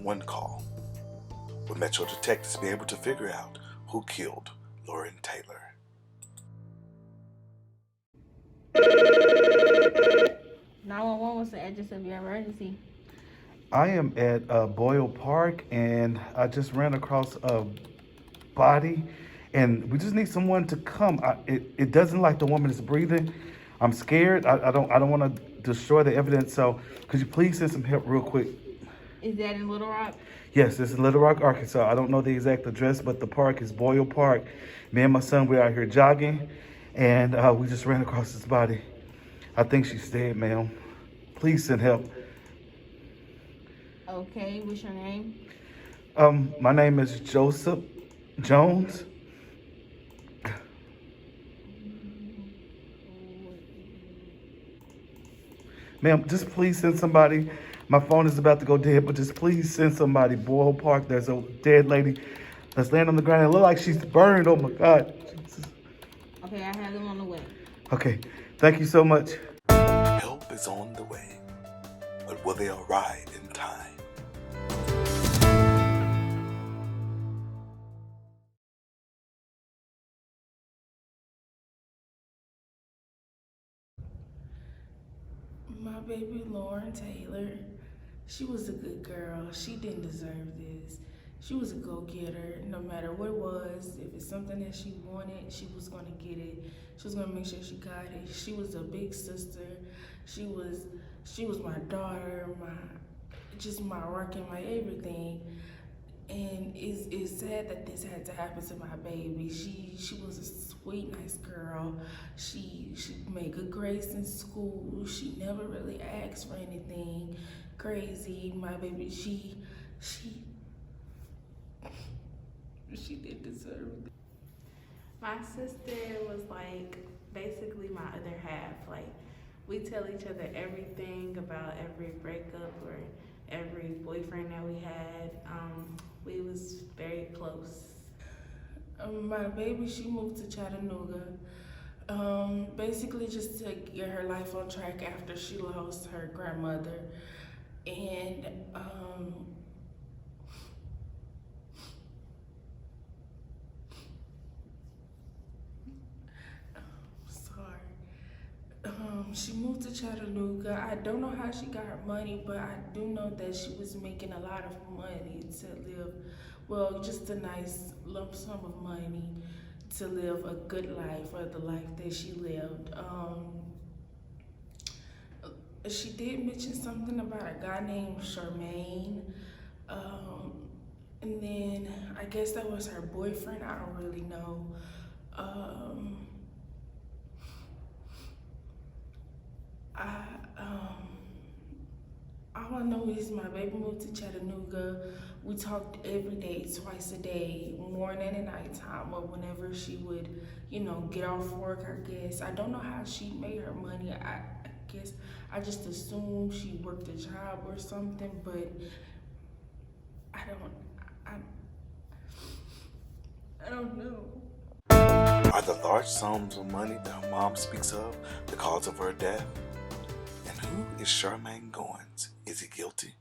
911 call. Will Metro detectives be able to figure out who killed Lauren Taylor? 911, what's the address of your emergency? I am at Boyle Park, and I just ran across a body, and we just need someone to come. It doesn't like the woman is breathing. I'm scared. I don't want to destroy the evidence. So could you please send some help real quick? Is that in Little Rock? Yes, this is Little Rock, Arkansas. I don't know the exact address, but the park is Boyle Park. Me and my son, we're out here jogging, and we just ran across this body. I think she's dead, ma'am. Please send help. Okay, what's your name? My name is Joseph Jones. Ma'am, just please send somebody. My phone is about to go dead, but just please send somebody. Boyle Park, there's a dead lady that's laying on the ground. It looks like she's burned. Oh my God. Jesus. Okay, I have them on the way. Okay, thank you so much. Help is on the way, but will they arrive in time? My baby Lauren Taylor, she was a good girl. She didn't deserve this. She was a go-getter. No matter what it was, if it's something that she wanted, she was gonna get it. She was gonna make sure she got it. She was a big sister. She was my daughter, my rock and my everything. And it's sad that this had to happen to my baby. She was a sweet, nice girl. She made good grades in school. She never really asked for anything crazy. My baby, she did deserve it. My sister was like basically my other half. Like we tell each other everything about every breakup or every boyfriend that we had. We was very close. My baby, she moved to Chattanooga, basically just to get her life on track after she lost her grandmother. And she moved to Chattanooga. I don't know how she got her money, but I do know that she was making a lot of money to live, well, just a nice lump sum of money to live a good life, or the life that she lived. She did mention something about a guy named Charmaine. And then I guess that was her boyfriend. I don't really know. All I know is my baby moved to Chattanooga. We talked every day, twice a day, morning and nighttime, or whenever she would, get off work, I guess. I don't know how she made her money. I guess I just assumed she worked a job or something, but I don't know. Are the large sums of money that her mom speaks of the cause of her death? And who is Charmaine Goins? Is he guilty?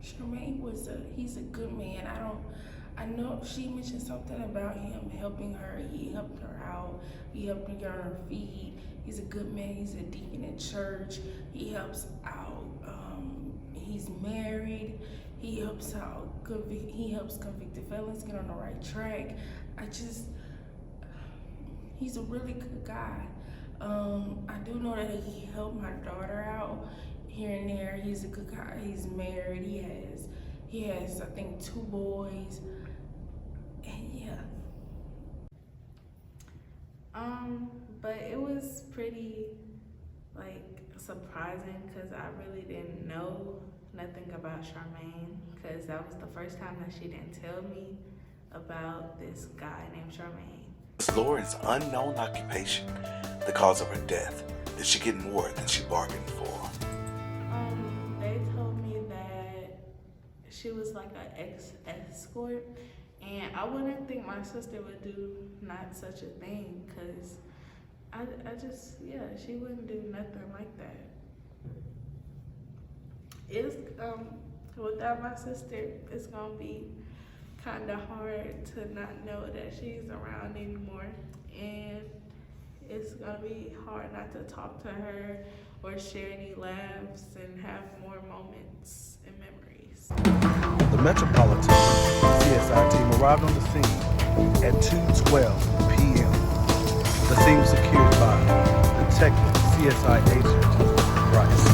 Charmaine he's a good man. I know she mentioned something about him helping her. He helped her out. He helped her get on her feet. He's a good man. He's a deacon in church. He helps out. He's married. He helps convicted felons get on the right track. He's a really good guy. I do know that he helped my daughter out here and there. He's a good guy. He's married. He has I think 2 boys. And yeah. But it was pretty like surprising because I really didn't know nothing about Charmaine, because that was the first time that she didn't tell me about this guy named Charmaine. Was Lauren's unknown occupation the cause of her death? Did she get more than she bargained for? They told me that she was like an escort, and I wouldn't think my sister would do not such a thing, because she wouldn't do nothing like that. It's Without my sister, it's gonna be kind of hard to not know that she's around anymore, and it's gonna be hard not to talk to her or share any laughs and have more moments and memories. The Metropolitan CSI team arrived on the scene at 2:12 p.m. The scene was secured by Detective CSI Agent Bryce.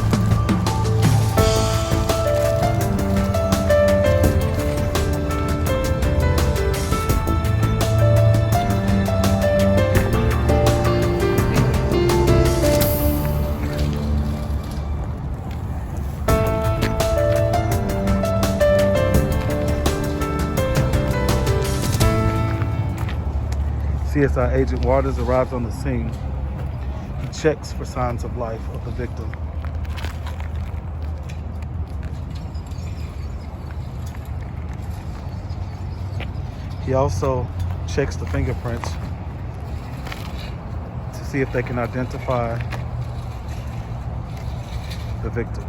CSI Agent Waters arrives on the scene. He checks for signs of life of the victim. He also checks the fingerprints to see if they can identify the victim.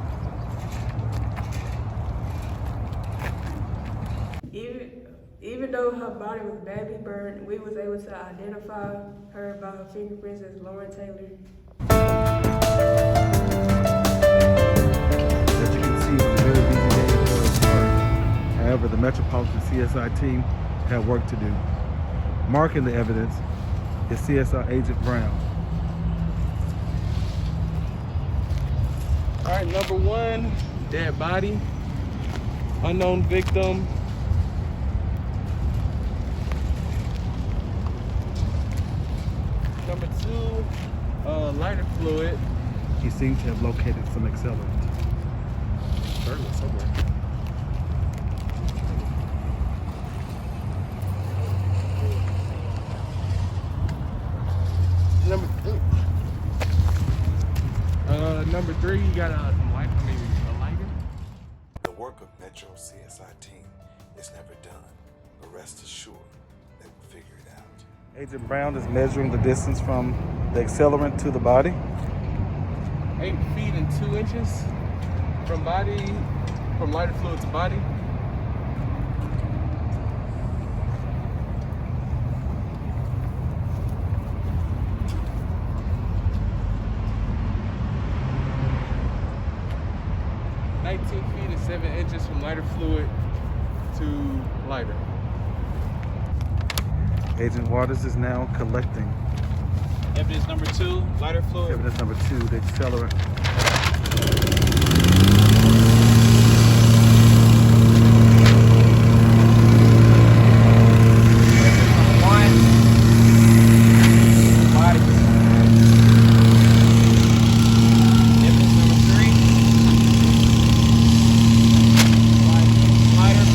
Even though her body was badly burned, we was able to identify her by her fingerprints as Lauren Taylor. As you can see, it was a very busy day at Boyle Park. However, the Metropolitan CSI team had work to do. Marking the evidence is CSI Agent Brown. All right, number one, dead body, unknown victim. Number two, lighter fluid. He seems to have located some accelerant. Certainly somewhere. Number three, you got a lighter. The work of Metro CSI team is never done, but rest assured they will figure it out. Agent Brown is measuring the distance from the accelerant to the body. 8 feet and 2 inches from lighter fluid to body. Feet and 7 inches from lighter fluid to lighter. Agent Waters is now collecting Evidence number two, lighter fluid. evidence number 2, the accelerant. One, bodies. Evidence number three, lighter.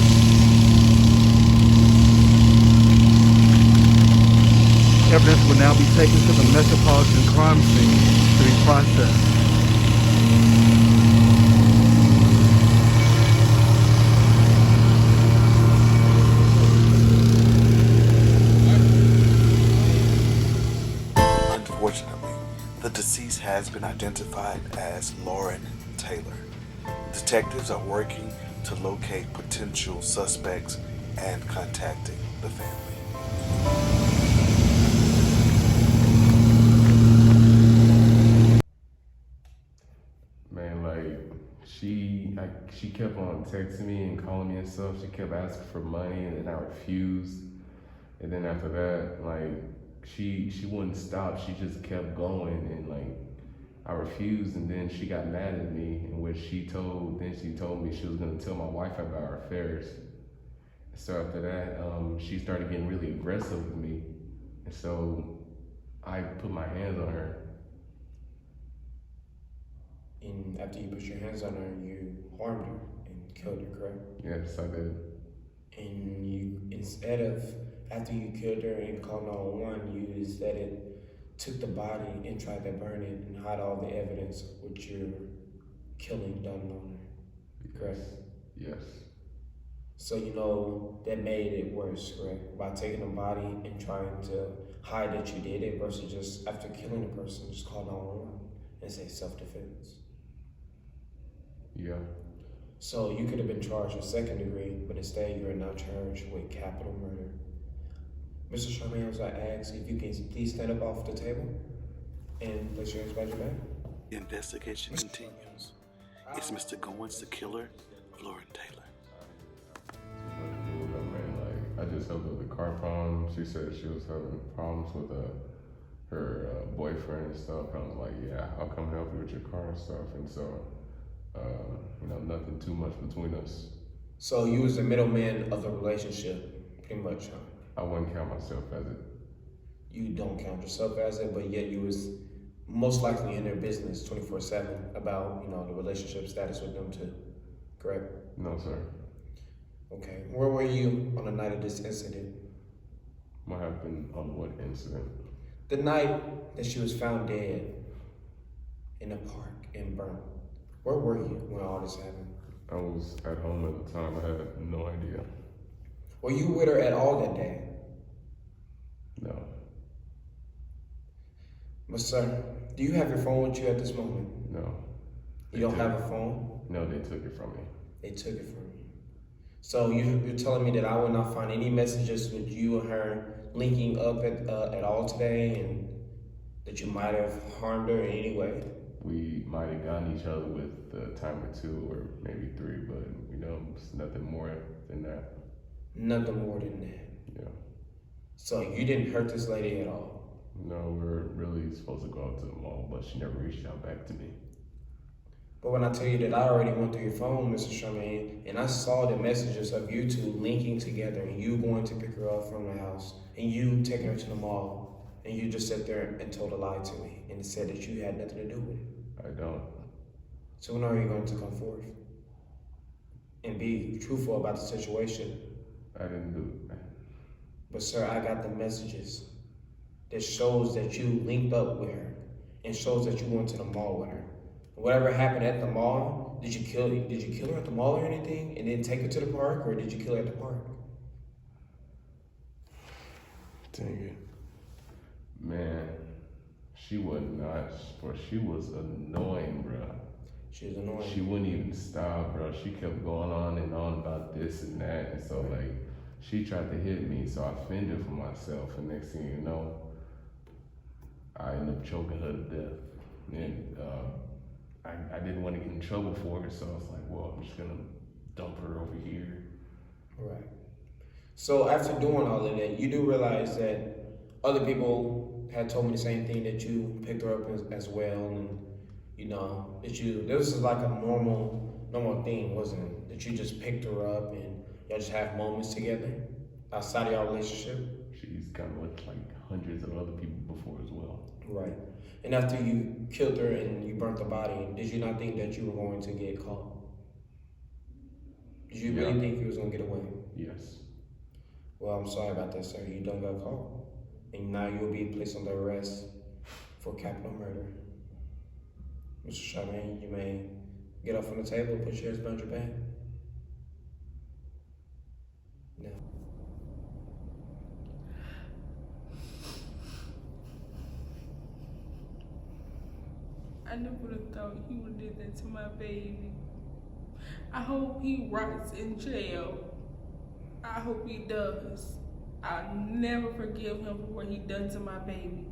Evidence will now be taken to the Metropolitan crime scene to be processed. Unfortunately, the deceased has been identified as Lauren Taylor. Detectives are working to locate potential suspects and contacting the family. Man, she kept on texting me and calling me and stuff. She kept asking for money, and then I refused. And then after that, she wouldn't stop. She just kept going, and I refused. And then she got mad at me, and she told me she was gonna tell my wife about our affairs. So after that, she started getting really aggressive with me, and so I put my hands on her. And after you put your hands on her, you harmed her and killed her, correct? Yes, I did. And you, instead of, after you killed her and called 911, you instead took the body and tried to burn it and hide all the evidence with your killing done on her, correct? Yes. So that made it worse, correct? By taking the body and trying to hide that you did it versus just after killing a person, just call 911 and say self-defense. Yeah. So you could have been charged with second degree, but instead you are now charged with capital murder. Mr. Charmaine, as I ask if you can please stand up off the table and place your hands behind your back. The investigation continues. Is Mr. Goins the killer of Lauren Taylor? I just helped with the car problem. She said she was having problems with her boyfriend and stuff. I was like, yeah, I'll come help you with your car and stuff. And so, nothing too much between us. So you was the middleman of the relationship, pretty much, huh? I wouldn't count myself as it. You don't count yourself as it, but yet you was most likely in their business 24/7 about, the relationship status with them too, correct? No, sir. Okay, where were you on the night of this incident? What happened on what incident? The night that she was found dead in a park in Burma. Where were you when all this happened? I was at home at the time. I had no idea. Were you with her at all that day? No. But sir, do you have your phone with you at this moment? No. You don't have a phone? No, they took it from me. They took it from you. So you're telling me that I will not find any messages with you and her linking up at all today, and that you might have harmed her in any way? We might have gotten each other with a time or two or maybe three, but it's nothing more than that. Nothing more than that. Yeah. So you didn't hurt this lady at all? No, we were really supposed to go out to the mall, but she never reached out back to me. But when I tell you that I already went through your phone, Mr. Charmaine, and I saw the messages of you two linking together and you going to pick her up from the house and you taking her to the mall, and you just sat there and told a lie to me and said that you had nothing to do with it. I don't. So when are you going to come forth and be truthful about the situation? I didn't do it. But sir, I got the messages that shows that you linked up with her and shows that you went to the mall with her. Whatever happened at the mall, did you kill her at the mall or anything and then take her to the park, or did you kill her at the park? Dang it. Man, she was nuts, bro. She was annoying, bro. She was annoying. She wouldn't even stop, bro. She kept going on and on about this and that. And so, she tried to hit me, so I fended for myself. And next thing you know, I ended up choking her to death. And I didn't want to get in trouble for her, so I was like, well, I'm just going to dump her over here. Right. So after doing all of that, you do realize that other people had told me the same thing, that you picked her up as well, and this is like a normal thing, wasn't it? That you just picked her up and y'all just have moments together outside of your relationship? She's kind of with hundreds of other people before as well. Right. And after you killed her and you burnt the body, did you not think that you were going to get caught? Did you really think you was going to get away? Yes. Well, I'm sorry about that, sir. You done got caught. And now you'll be placed under arrest for capital murder. Mr. Charmaine, you may get up from the table and put your hands behind your back. No. I never would have thought he would have did that to my baby. I hope he rots in jail. I hope he does. I'll never forgive him for what he done to my baby.